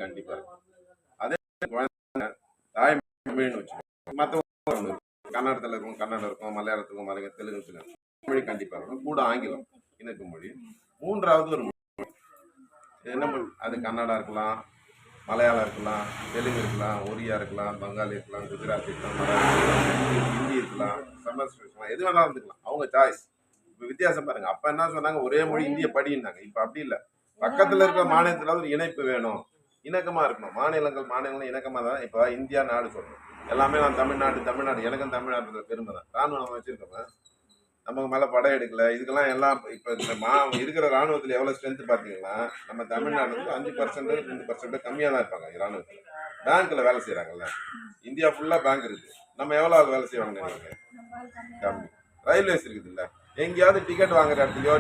கண்டிப்பா. அதே தாய்மொழின்னு வச்சுக்கோங்க. மற்ற கன்னடத்தில் இருக்கும், கன்னடம் இருக்கும், மலையாளத்துக்கும், தெலுங்குல மொழி கண்டிப்பா இருக்கும். கூட ஆங்கிலம் இணைப்பு மொழி. மூன்றாவது ஒரு என்ன மொழி? அது கன்னடா இருக்கலாம், மலையாளம் இருக்கலாம், தெலுங்கு இருக்கலாம், ஒரியா இருக்கலாம், பங்காளி இருக்கலாம், குஜராத்தி இருக்கலாம், மராத்தி இருக்கலாம், ஹிந்தி இருக்கலாம், சமஸ்கிருதம் இருக்கலாம், எது வேணாலும் இருந்துக்கலாம். அவங்க சாய்ஸ். இப்போ வித்தியாசம் பாருங்க. அப்ப என்ன சொன்னாங்க? ஒரே மொழி இந்திய படினாங்க. இப்ப அப்படி இல்லை. பக்கத்துல இருக்கிற மாநிலத்துல ஒரு இணைப்பு வேணும், இணக்கமா இருக்கணும். மாநிலங்கள் இணக்கமா தான். இப்ப இந்தியா நாடு சொல்லணும். எல்லாமே நான் தமிழ்நாடு எனக்கும் தமிழ்நாட்டுல பெருமை தான். ராணுவம் நம்ம வச்சிருக்கோம், நமக்கு மேல படம் எடுக்கல. இதுக்கெல்லாம் எல்லாம் இப்ப இந்த இருக்கிற ராணுவத்துல எவ்வளவு ஸ்ட்ரென்த் பாத்தீங்கன்னா, நம்ம தமிழ்நாட்டுல 5% 2% கம்மியா தான் இருப்பாங்க ராணுவத்துல. பேங்க்ல வேலை செய்யறாங்கல்ல, இந்தியா ஃபுல்லா பேங்க் இருக்கு. நம்ம எவ்வளவு வேலை செய்வாங்கன்னு நினைக்கிறீங்க? கம்மி. ரயில்வேஸ் இருக்குது இல்ல, எங்கேயாவது டிக்கெட் வாங்குற இடத்துலயோ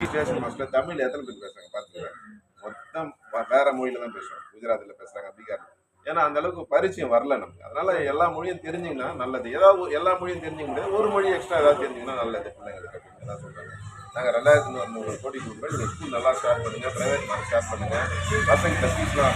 ஸ்டேஷன் மாஸ்டர் தமிழ் எத்தனை பேர் பேசுறாங்க பாத்துக்கிறேன். மொத்தம் வேற மொழியில தான் பேசுவாங்க. குஜராத்ல பேசுறாங்க, பீகார்ல. ஏன்னா அந்த அளவுக்கு பரிச்சயம் வரல நமக்கு. அதனால எல்லா மொழியும் தெரிஞ்சிங்கன்னா நல்லது. ஏதாவது எல்லா மொழியும் தெரிஞ்சுக்க முடியாது, ஒரு மொழி எக்ஸ்ட்ரா ஏதாவது தெரிஞ்சிங்கன்னா நல்லது பிள்ளைங்களுக்கு அப்படின்னு தான் சொல்றாங்க. நாங்கள் 2,400 கோடி கொடுக்குறோம். நீங்கள் ஸ்கூல் நல்லா ஸ்டார்ட் பண்ணுங்க, பிரைவேட் மாதிரி ஸ்டார்ட் பண்ணுங்க, பசங்க ஃபீஸ்லாம்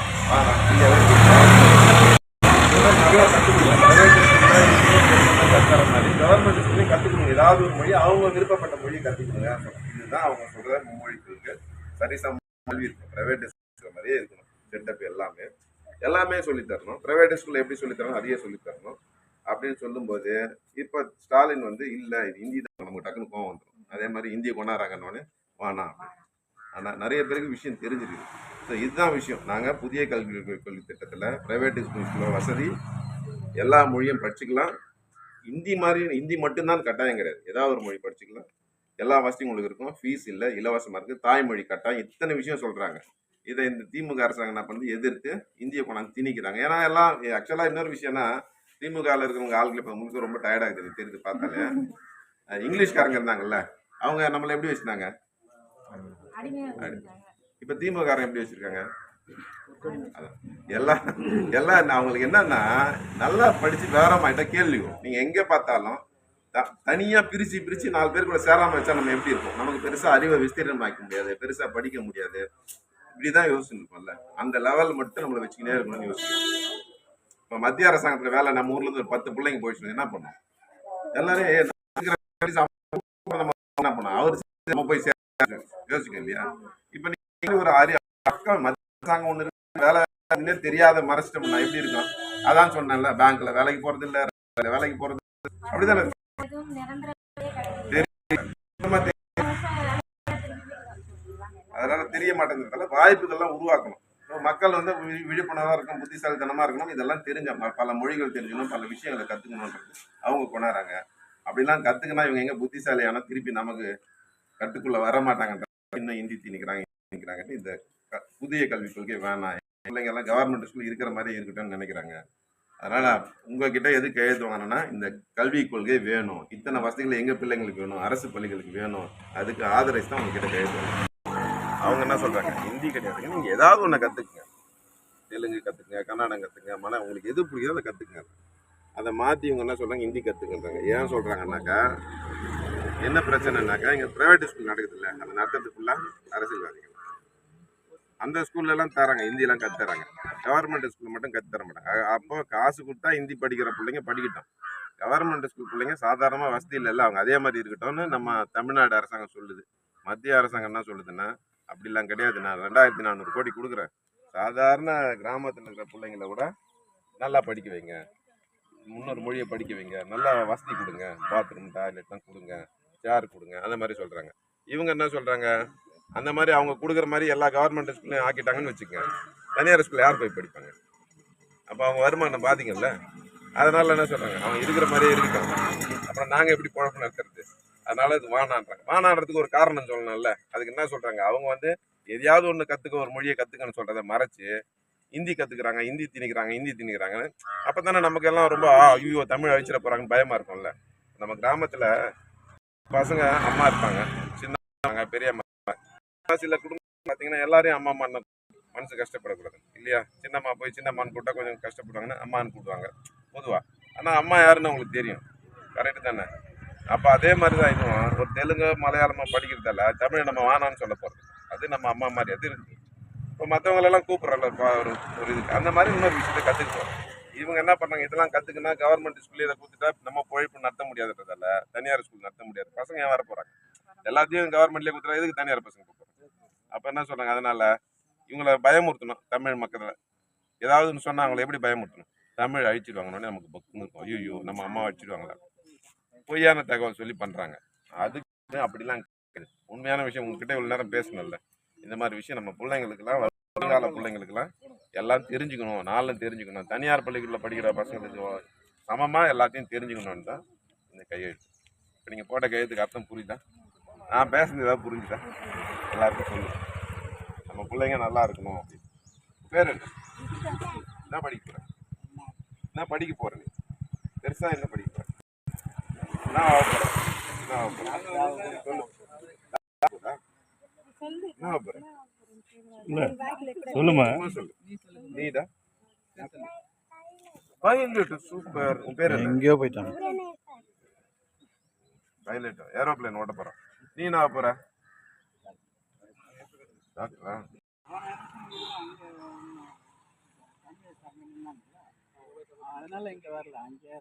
கவர்மெண்ட் ஸ்கூல்லையும் கற்றுக்கணும். ஏதாவது ஒரு மொழி அவங்க விருப்பப்பட்ட மொழியை கற்றுக்கணுங்க. இதுதான் அவங்க சொல்ற மும்மொழிகளுக்கு சரிசம கல்வி இருக்கும். பிரைவேட் ஸ்கூல் மாதிரியே இருக்கணும். செட்டப் எல்லாமே சொல்லித்தரணும். பிரைவேட் ஸ்கூல்ல எப்படி சொல்லித்தரணும் அதையே சொல்லித்தரணும் அப்படின்னு சொல்லும்போது, இப்போ ஸ்டாலின் வந்து இல்லை இது ஹிந்தி தான், நமக்கு டக்குனு கோவம் வந்துடும். அதே மாதிரி இந்தியை கொண்டாடுறாங்கன்னு வானா. ஆனால் நிறைய பேருக்கு விஷயம் தெரிஞ்சிருக்கு. ஸோ இதுதான் விஷயம். நாங்கள் புதிய கல்வி திட்டத்தில் பிரைவேட் ஸ்கூல்ஸ்ல வசதி, எல்லா மொழியும் படிச்சுக்கலாம். ஹிந்தி மட்டும்தான் கட்டாயம் கிடையாது. ஏதாவது ஒரு மொழி படிச்சுக்கலாம். எல்லா வசதியும் உங்களுக்கு இருக்கும். ஃபீஸ் இல்லை, இலவசமாக இருக்குது. தாய்மொழி கட்டாயம். இத்தனை விஷயம் சொல்கிறாங்க. இதை இந்த திமுக அரசாங்கம் என்ன பண்ணுறது? எதிர்த்து இந்தியை கொண்டாந்து திணிக்கிறாங்க. ஏன்னா எல்லாம் ஆக்சுவலாக இன்னொரு விஷயம்னா, திமுகவில் இருக்கிறவங்க ஆளுகள் இப்போ உங்களுக்கு ரொம்ப டயர்டாகுது தெரிஞ்சு பார்த்தாலே. இங்கிலீஷ்காரங்க இருந்தாங்கல்ல, அவங்க நம்மளை எப்படி வச்சுருந்தாங்க? இப்போ திமுககாரங்க எப்படி வச்சுருக்காங்க? எல்லாம் அவங்களுக்கு என்னன்னா, நல்லா படிச்சு விவரமாயிட்ட கேள்வியும் நீங்க எங்க பார்த்தாலும் தனியா பிரிச்சு 4 பேர் கூட சேராம வச்சா நம்ம எப்படி இருக்கும்? நமக்கு பெருசா அறிவை விஸ்தீர்ணமாக்க முடியாது, பெருசா படிக்க முடியாது. இப்படிதான் யோசிச்சுருப்போம்ல. அந்த லெவல் மட்டும் நம்மளை வச்சுக்கினே இருக்கணும்னு யோசிக்கணும். இப்ப மத்திய அரசாங்கத்துல வேலை நம்ம ஊர்ல இருந்து ஒரு 10 பிள்ளைங்க போயிட்டு என்ன பண்ணும்? எல்லாரும் என்ன பண்ணும்? அவரு நம்ம போய் யோசிக்க இல்லையா? இப்ப நீங்க ஒரு மத்திய அரசாங்கம் ஒண்ணு வேலை தெரியாத மறைச்சிட்டோம்னா எப்படி இருக்கும்? அதான் சொன்னேன்ல, பேங்க்ல வேலைக்கு போறது இல்ல, வேலைக்கு போறது அப்படிதானே. அதனால தெரிய மாட்டேங்கிறதால வாய்ப்புகள்லாம் உருவாக்கணும். மக்கள் வந்து விழிப்புணர்வா இருக்கணும், புத்திசாலித்தனமா இருக்கணும். இதெல்லாம் தெரிஞ்ச பல மொழிகள் தெரிஞ்சுக்கணும், பல விஷயங்களை கத்துக்கணும்ன்றது அவங்க கொண்டாடுறாங்க. அப்படிலாம் கத்துக்கினா இவங்க எங்க புத்திசாலியான திருப்பி நமக்கு கட்டுக்குள்ள வர மாட்டாங்க. இன்னும் ஹிந்தி திணிக்கிறாங்க. இந்த புதிய கல்விக் கொள்கை வேணாம். பிள்ளைங்க எல்லாம் கவர்மெண்ட் ஸ்கூல் இருக்கிற மாதிரி இருக்கட்டும்னு நினைக்கிறாங்க. அதனால உங்ககிட்ட எது கையெழுத்து வாங்கினா, இந்த கல்விக் கொள்கை வேணும், இத்தனை வசதிகள் எங்க பிள்ளைங்களுக்கு வேணும், அரசு பள்ளிகளுக்கு வேணும், அதுக்கு ஆதரவு தான் உங்ககிட்ட கையெழுத்து வாங்க. அவங்க என்ன சொல்றாங்க? ஹிந்தி கிடையாதுங்க, நீங்க ஏதாவது ஒண்ணு கத்துக்குங்க, தெலுங்கு கத்துக்குங்க, கன்னடம் கத்துக்குங்க, உங்களுக்கு எது பிடிக்குதோ அதை கத்துக்குங்க. அதை மாத்தி இவங்க என்ன சொல்றாங்க? ஹிந்தி கத்துக்கின்றாங்க. ஏன் சொல்றாங்கன்னாக்கா, என்ன பிரச்சனைனாக்கா, இங்க பிரைவேட் ஸ்கூல் நடக்குது இல்லை, அந்த நடத்துறதுக்குள்ள அரசியல்வாதிகள் அந்த ஸ்கூல்ல எல்லாம் தராங்க, ஹிந்தி எல்லாம் கத்து தராங்க. கவர்மெண்ட் ஸ்கூல் மட்டும் கத்து தர மாட்டாங்க. அப்போ காசு கொடுத்தா ஹிந்தி படிக்கிற பிள்ளைங்க படிக்கட்டும். கவர்மெண்ட் ஸ்கூல் பிள்ளைங்க சாதாரணமா வசதி இல்லைல்ல, அவங்க அதே மாதிரி இருக்கட்டும்னு நம்ம தமிழ்நாடு அரசாங்கம் சொல்லுது. மத்திய அரசாங்கம் என்ன சொல்லுதுன்னா, அப்படிலாம் கிடையாது, நான் 2,400 கோடி கொடுக்குறேன், சாதாரண கிராமத்தில் இருக்கிற பிள்ளைங்களை கூட நல்லா படிக்க வைங்க, 300 மொழியை படிக்க வைங்க, நல்லா வசதி கொடுங்க, பாத்ரூம் டாய்லெட்லாம் கொடுங்க, சேர் கொடுங்க, அந்த மாதிரி சொல்றாங்க. இவங்க என்ன சொல்றாங்க? அந்த மாதிரி அவங்க கொடுக்குற மாதிரி எல்லா கவர்மெண்ட் ஸ்கூல்லையும் ஆக்கிட்டாங்கன்னு வச்சுக்கோங்க, தனியார் ஸ்கூலில் யார் போய் படிப்பாங்க? அப்போ அவங்க வருமானம் பாதிங்கல்ல. அதனால என்ன சொல்றாங்க? அவங்க இருக்கிற மாதிரியே இருக்காங்க, அப்புறம் நாங்கள் எப்படி குழப்பம் நடத்துறது? அதனால இது வானான்றாங்க. வானான்றதுக்கு ஒரு காரணம் சொல்லணும்ல. அதுக்கு என்ன சொல்றாங்க? அவங்க வந்து எதையாவது ஒன்று கற்றுக்க, ஒரு மொழியை கற்றுக்கன்னு சொல்கிறத மறைச்சு ஹிந்தி கற்றுக்குறாங்க, ஹிந்தி திணிக்கிறாங்க. அப்போ தானே நமக்கு எல்லாம் ரொம்ப ஐயோ தமிழ் அழிச்சிட போகிறாங்கன்னு பயமாக இருக்கும்ல. நம்ம கிராமத்தில் பசங்க அம்மா இருப்பாங்க, சின்ன பெரியம்மா. சில குடும்பம் பார்த்தீங்கன்னா எல்லாரையும் அம்மா அம்மா மனசு கஷ்டப்படக்கூடாது இல்லையா? சின்னம்மா போய் சின்னம்மான்னு கூப்பிட்டா கொஞ்சம் கஷ்டப்படுவாங்கன்னு அம்மான்னு கூப்பிடுவாங்க பொதுவாக. ஆனால் அம்மா யாருன்னு அவங்களுக்கு தெரியும், கரெக்டு தானே? அப்போ அதே மாதிரி தான் இதுவும். ஒரு தெலுங்கு மலையாளமாக படிக்கிறதால தமிழை நம்ம வானான்னு சொல்ல போகிறது, அது நம்ம அம்மா மாதிரி அது இருக்குது. இப்போ இப்போ மற்றவங்களெல்லாம் கூப்பிட்றல ஒரு ஒரு இதுக்கு அந்த மாதிரி இன்னொரு விஷயத்தை கற்றுக்கிட்டோம். இவங்க என்ன பண்ணாங்க, இதெல்லாம் கற்றுக்குன்னா கவர்மெண்ட் ஸ்கூல்ல இதை கொடுத்துட்டா நம்ம பொழைப்பு நடத்த முடியாதுன்றதால தனியார் ஸ்கூல் நடத்த முடியாது. பசங்க ஏன் வர போகிறாங்க? எல்லாத்தையும் கவர்மெண்ட்லேயே கொடுத்துட்டா எதுக்கு தனியார் பசங்க போகிறாங்க? அப்போ என்ன சொல்கிறாங்க, அதனால இவங்களை பயமுறுத்தணும். தமிழ் மக்களை ஏதாவது சொன்னாங்களே எப்படி பயமுறுத்தணும்? தமிழ் அழிச்சிடுவாங்கன்னு நமக்கு பக்குன்னு இருக்கும். ஐயோ நம்ம அம்மா அழிச்சிடுவாங்களா? பொய்யான தகவல் சொல்லி பண்ணுறாங்க. அதுக்கு அப்படிலாம் உண்மையான விஷயம் உங்ககிட்ட இவ்வளோ நேரம் பேசணும்ல, இந்த மாதிரி விஷயம் நம்ம பிள்ளைங்களுக்குலாம் வருங்கால பிள்ளைங்களுக்குலாம் எல்லாம் தெரிஞ்சுக்கணும், நாளும் தெரிஞ்சுக்கணும். தனியார் பள்ளிகளில் படிக்கிற பசங்களுக்கு சமமாக எல்லாத்தையும் தெரிஞ்சுக்கணும்னு தான் இந்த கையெழுத்து. இப்போ நீங்கள் போட்ட கையெழுத்துக்கு அர்த்தம் புரியுதா? நான் பேசுனது ஏதாவது புரிஞ்சுதா? எல்லாருக்கும் சொல்லுங்கள், நம்ம பிள்ளைங்க நல்லா இருக்கணும் அப்படின்னு. பேர் என்ன படிக்க போகிறேன்? என்ன படிக்க போகிறேன்? நீ பெருசாக என்ன படிக்க போகிறேன்? என்ன ஆக போகிறேன்? என்ன ஆக போகிறேன்? சொல்லு. என்ன ஆக போகிறேன்? சொல்லுமா. சொல்லு. நீடா பைலட். சூப்பர். உன் பேர் எங்கேயோ போயிட்டாங்க. பைலட் ஏரோப்ளேன் ஓட்ட போறான். நீ என்ன ஆக போற? டாக்டரா? அதனால இங்க வரல, அங்கே